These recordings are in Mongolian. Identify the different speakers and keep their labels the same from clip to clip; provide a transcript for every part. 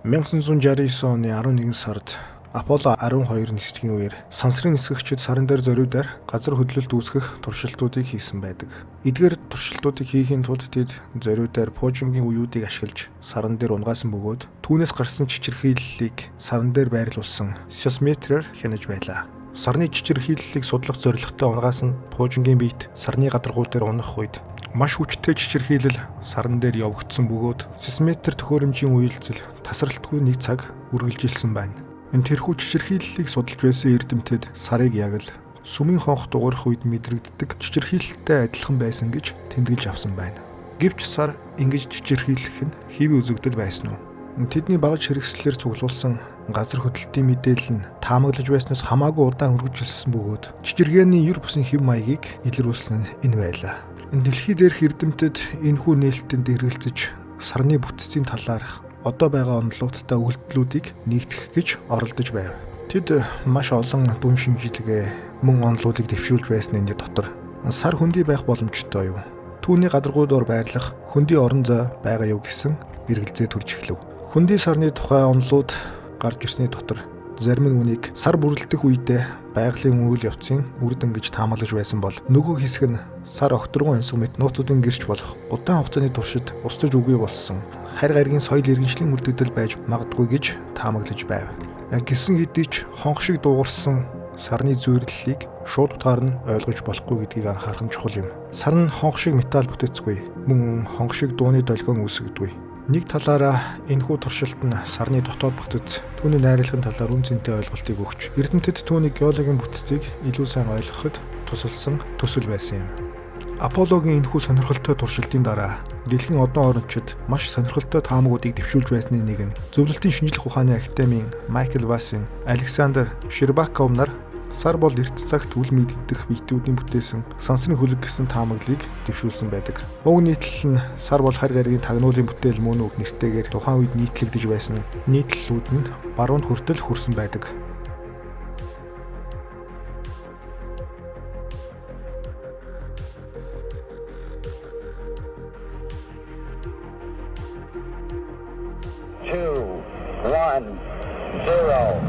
Speaker 1: 1969 оны 11 сард Аполло 12 нисдгийн үеэр сансрын нисгэгчид саран дээр зориудаар газар хөдлөлт үүсгэх туршилтуудыг хийсэн байдаг. Эдгээр туршилтуудыг хийхийн тулд тэд зориудаар пуужингийн уюудыг ашиглаж саран дээр унгасан бөгөөд түүнээс гарсан чичирхийллийг саран дээр байрлуулсан сейсмометрээр хянаж байлаа. Сарны чичирхийллийг судлах зорилготой унгасан пуужингийн биет сарны гадаргуу дээр унах үед маш хүчтэй чичирхийлэл саран дээр явагдсан бөгөөд сейсмометр төхөөрөмжийн үйлцэл тасралтгүй нэг цаг үргэлжилсэн байна. Энэ тэрхүү чичирхийллийг судалж байсан эрдэмтэд сарыг яг л сүмийн хонх дуурах үед мэдрэгддэг чичирхийлэлтэй адилхан байсан гэж тэмдэглэж авсан байна. Гэвч сар ингэж чичирхийлэх нь хэв үзэгдэл байсан уу? Тэдний багаж хэрэгслээр цуглуулсан газар хөдлөлтийн мэдээлэл нь таамаглаж байснаас хамаагүй удаан үргэлжилсэн бөгөөд чичиргээний ер бусын хэв маягийг илрүүлсэн нь энэ байлаа. Дэлхий дээрх эрдэмтэд энэхүү нээлттэнд эргэлзэж сарны бүтцийн талаарх одоо байгаа онолуудтай өгөгдлүүдийг нэгтгэх гэж оролдож байв. Тэд маш олон дүн шинжилгээ мөн онолуудыг дэвшүүлж байсны дотор сар хөндий байх боломжтой юу? Түүний гадаргуу доор байрлах хөндий орон зай байгаа юу гэсэн эргэлзээ төрж эхлэв. Хөндий сарны тухай онолууд гарч ирсний дотор зарим нь үнийг сар бүрлдэх үедээ байгалийн үйл явцын үр дүн гэж таамаглаж байсан бол нөгөө хэсэг нь сар огторгон онцгой мэт нууцуудын гэрч болох удаан хугацааны туршид устж үгүй болсон харь гаригийн соёл иргэншлийн үлдэгдэл байж магадгүй гэж таамаглаж байв. Гэсэн хэдий ч хонх шиг дуугарсан сарны зүйрлэлийг шууд утгаар нь ойлгож болохгүй гэдгийг анхаарах нь чухал юм. Сар нь хонх шиг металл бүтэцгүй, мөн хонх шиг дууны долгион үүсгдэггүй. Нэг талаараа энэхүү туршилт нь сарны дотоод бүтэц, түүний найрлагын талаар үн цэнтэй ойлголтыг өгч, эрдэмтэд түүний геологийн бүтцийг илүү сайн ойлгоход тусалсан төсөл байсан юм. Аполлогийн энэхүү сонирхолтой туршилтын дараа дэлхийн одон орночид маш сонирхолтой таамагуудыг дэвшүүлж байсны нэг нь зөвлөлтийн шинжлэх ухааны академийн Майкл Васин, Александр Щербаков нар сар бол эрт цагт үл мэддэх биетүүдийн бүтээсэн сансрын хөлөг гэсэн таамаглалыг дэвшүүлсэн байдаг. Уг нийтлэл нь сар бол харь гаригийн тагнуулын бүтээл мөн үг нэртэйгээр тухайн үед нийтлэгдэж байсан нийтлэлүүд нь баруунд хүртэл хүрсэн байдаг.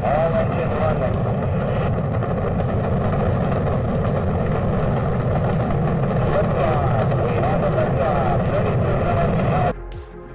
Speaker 2: All engine running.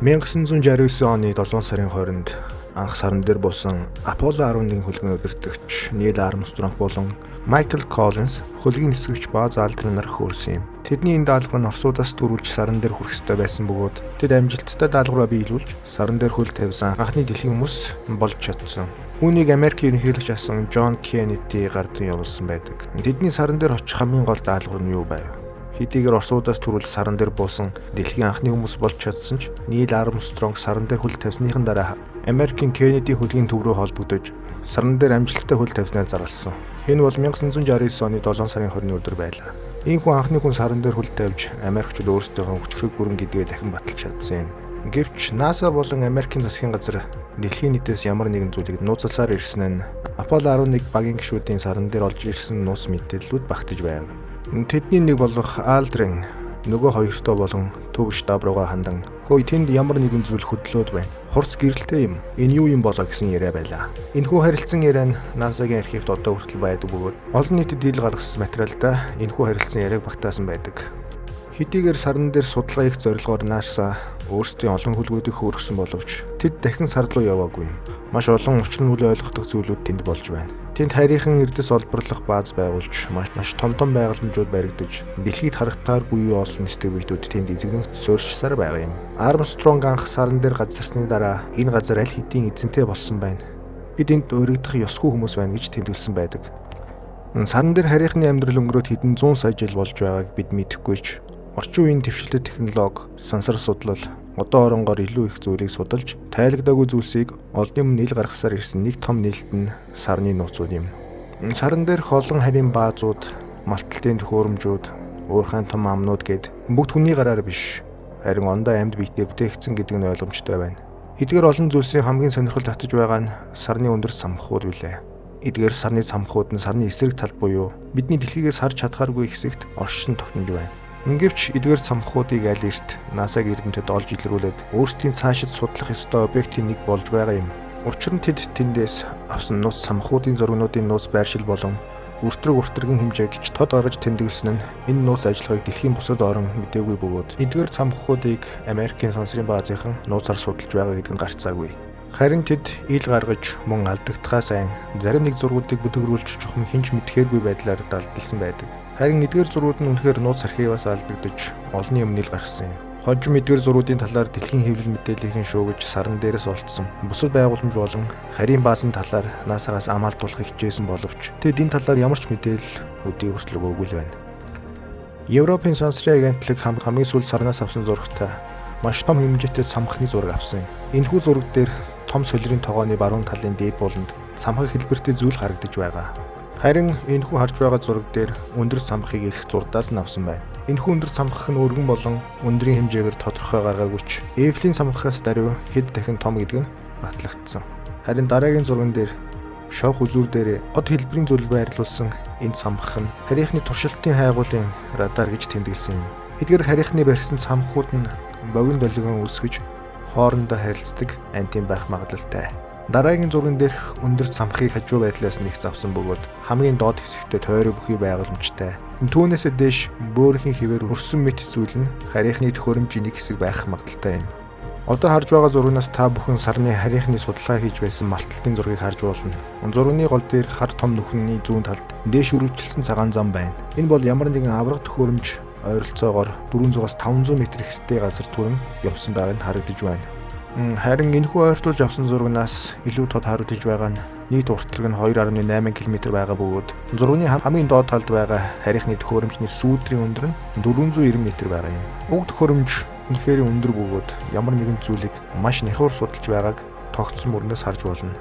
Speaker 1: 1969 оны 7 сарын 20-нд анх саран дээр буусан Аполло 11 хөлгийн удирдагч Нил Армстронг болон Майкл Коллинс хөлгийн нисгэгч Баз Алдрин нар хөөрсөн юм. Тэдний энэ даалгавар нь Оросуудаас дөрвөлж саран дээр хүрэх ёстой байсан бөгөөд тэд амжилттай даалгавраа биелүүлж саран дээр хөл тавьсан анхны дэлхийн хүмүүс болж чадсан. Үүнийг Америкийн ерөнхийлөгч асан Джон Кеннеди гардан явуулсан байдаг. Тэдний саран дээр очих хамгийн гол даалгавар нь юу байв? Хэдийгээр Оросуудаас түрүүл саран дээр буусан дэлхийн анхны хүмүүс болж чадсан ч Нил Армстронг саран дээр хөл тавьсныхан дараа Америкийн Кеннеди хөлгийн төв рүү холбогдож саран дээр амжилттай хөл тавьснаар зарласан. Энэ бол 1969 оны 7 сарын 20-ны өдөр байлаа. Ийхүү анхны хүн саран дээр хөл тавьж Америкчууд өөрсдийнхөө хүчрэг бүрэн гэдгээ дахин баталж чадсан юм. Гэвч НАСА болон Америкийн засгийн газар дэлхийн нийтээс ямар нэгэн зүйлийг нууцласаар ирсэн нь Аполло 11 багийн гишүүдийн саран дээр олж ирсэн нууц мэдээллүүд багтаж байв. Тэдний нэг болох Алдрин нөгөө хоёртоо болон төв штаб руугаа хандан "Хөөе, тэнд ямар нэгэн зүйл хөдлөөд байна. Хурц гэрэлтэй юм. Энэ юу юм болоо" гэсэн яриа байлаа. Энэхүү харилцан яриа нь НАСА-гийн архивт одоо хүртэл байдаг бөгөөд олон нийтэд ил гаргасан материалдаа энэхүү харилцан яриаг багтаасан байдаг. Хэдийгээр саран дээр судалгаа хийх зорилгоор НАСА өөрсдийн олон хөлгүүдийг хөөргсөн боловч тэд дахин сар руу яваагүй юм. Маш олон учир нь үл ойлгохдох зүйлүүд тэнд болж байна. Тэнд харийнхан эрдэс олборлох бааз байгуулж маш том байгууламжууд баригдаж дэлхийд харагдааргүй олон нисдэг биетүүд тэнд эзэгнэн суурьшсаар байгаа юм. Армстронг анх саран дээр газарсны дараа энэ газар аль хэдийн эзэнтэй болсон байна. Бид энд өргөдөх ёсгүй хүмүүс байна гэж тэмдэглэсэн байдаг. Саран дээр харийнхны амьдрал өнгөрөөд хэдэн 100 сая жил болж байгааг бид мэдэхгүй ч орчин үеийн дэвшилтэт технологи, сансар судлал одоо оронгоор илүү их зүйлийг судалж тайлагдаагүй зүйлсийг олдны өмнө ил гаргасаар ирсэн нэг том нээлт нь сарны нууцуд юм. Саран дээрх олон харийн баазууд, малталтын төхөөрөмжүүд, уурхайн том амнууд гээд бүгд хүний гараар биш, харин ондоо амьд биетээр бүтээгдсэн гэдэг нь ойлгомжтой байна. Эдгээр олон зүйлсийн хамгийн сонирхол татаж байгаа нь сарны өндөр самхууд билээ. Эдгээр сарны самхууд нь сарны эсрэг тал буюу бидний дэлхийгээс харж чадхааргүй хэсэгт оршин тогтнож байна. Ингэвч эдгээр самхуудыг аль эрт NASA-г эрдэмтэд олж илрүүлээд өөрсдийн цаашид судлах ёстой объектын нэг болж байгаа юм. Учир нь тэд тэндээс авсан нууц самхуудын зургнуудын нууц байршил болон үртрэг-үртрэгийн хэмжээгч тод гаргаж тэмдэглэсэн нь энэ нууц ажиллагааг дэлхийн бусад орон мэдээгүй бөгөөд эдгээр самхуудыг Америкийн сансрын баазынхан нууцаар судалж байгаа гэдэг нь гарцаагүй. Харин тэд ил гаргаж мөн алдагдахаас айн зарим нэг зургуудыг бүдгэрүүлж чухам хинч мэдхээргүй байдлаар далдалсан байдаг. Харин эдгээр зургууд нь үнэхээр нууц архиваас алдагдаж олонний өмнө ил гарсан юм. Хожим эдгээр зургуудын талаар дэлхийн хэвлэл мэдээллийн шуугиж сарн дээрээс олдсон. Бусад байгууламж болон харийн баазын талаар NASA-гаас амаалтуулах хичээсэн боловч тэд энэ талаар ямар ч мэдээлэл өдий хүртэл өгөөгүй л байна. Европын сансрын агентлаг хамгийн сүүл сарнаас авсан зурагтай маш том хэмжээтэй самхны зураг авсан. Энэхүү зураг дээр том солирын тогооны баруун талын дээд буланд самхаг хэлбэртэй зүйл харагдаж байгаа. Харин энэхүү харж байгаа зураг дээр өндөр самхыг их зурдаас нь авсан байна. Энэхүү өндөр самхах нь өргөн болон өндрийн хэмжээгээр тодорхой гаргаагүйч Эйфелийн самхахаас даруй хэд дахин том гэдэг нь батлагдсан. Харин дараагийн зурган дээр шовх үзүүр дээр од хэлбэрийн зүйл байрлуулсан энэ самхах нь харийнхны туршилтын хайгуулын радар гэж тэмдэглэсэн юм. Эдгээр харийнхны барьсан самхууд нь богино долгион үсгэж хоорондоо харилцдаг антин байх магадлалтай. Дараагийн зурган дээрх өндөр самхыг хажуу байдлаас нэг завсан бөгөөд хамгийн доод хэсэгтээ тойрог бүхий байгууламжтай. Түүнээсээ дээш бөөрийн хിവэр өрсөн мэт зүйл нь харийнхны төхөөрөмжийн нэг хэсэг байх магадлалтай юм. Одоо харж байгаа зургаас та бүхэн сарны харийнхны судалгаа хийж байсан малталтын зургийг харж болно. Зурганы гол дээр хар том нүхний зүүн талд дээш үргэлжилсэн цагаан зам байна. Энэ бол ямар нэгэн авраг төхөөрөмж ойролцоогоор 400-аас 500 м хэртэй газар түрэн явсан байгааг харагдаж байна. Харин энэхүү ойртуулж авсан зургаас илүү тод харагдаж байгаа нь нийт уртлаг нь 2.8 км байгаа бөгөөд зурганы хамгийн доод талд байгаа харийнхны төхөөрөмжний сүүдрийн өндөр нь 490 м байгаа юм. Уг төхөөрөмж үнэхээр өндөр бөгөөд ямар нэгэн зүйлийг маш нэхур судалж байгааг тогтсон мөрнөөс харж болно.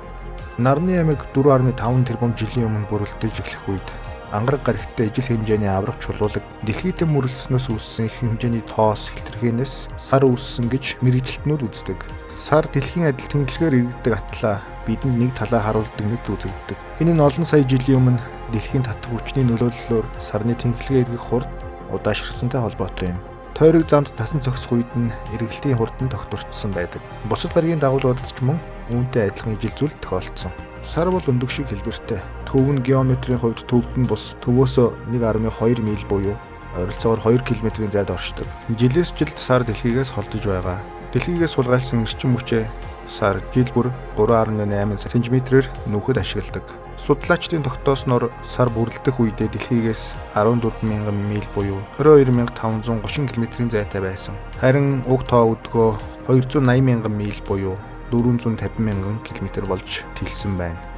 Speaker 1: Нарны аймаг 4.5 тэрбум жилийн өмнө бүрэлдэж эхлэх үед ангараг гарагтай ижил хэмжээний аврах чулуулаг дэлхийд мөрлснөөс үүссэн их хэмжээний тоос хэлтэрхээс сар үүссэн гэж мэрэгжилтнүүд үздэг. Сар дэлхийн адил тэнглэхээр иргэдэг атлаа бидэнд нэг талаа харуулдаг мэт үзэгддэг. Энэ нь олон сая жилийн өмнө дэлхийн татах хүчний нөлөөллөөр сарны тэнглэгээ эргэх хурд удаашрсантай холбоотой юм. Тойрог замд тасан зогсох үед нь эргэлтийн хурд нь тогтворцсон байдаг. Бусад гаригийн дагуулуудад ч мөн үүнтэй адилхан ижил зүйл тохиолдсон. Сар бол өндөг шиг хэлбэртэй. Төв нь геометрийн хувьд төвд нь бус төвөөсөө 1.2 миль буюу ойролцоогоор 2 км-ийн зайд оршдог. Жилээс жилд сар дэлхийгээс холдож байгаа. Дэлхийгээс сулгайлсан эрчим хүчээ сар жил бүр 3.8 см-ээр нүүхэд ашигладаг. Судлаачдын тогтоосноор сар бүрлдэх үедээ дэлхийгээс 14,000 миль буюу 22,530 км-ийн зайтай байсан. Харин уг тоо өдгөө 280,000 миль буюу 450,000 км болж тэлсэн байна.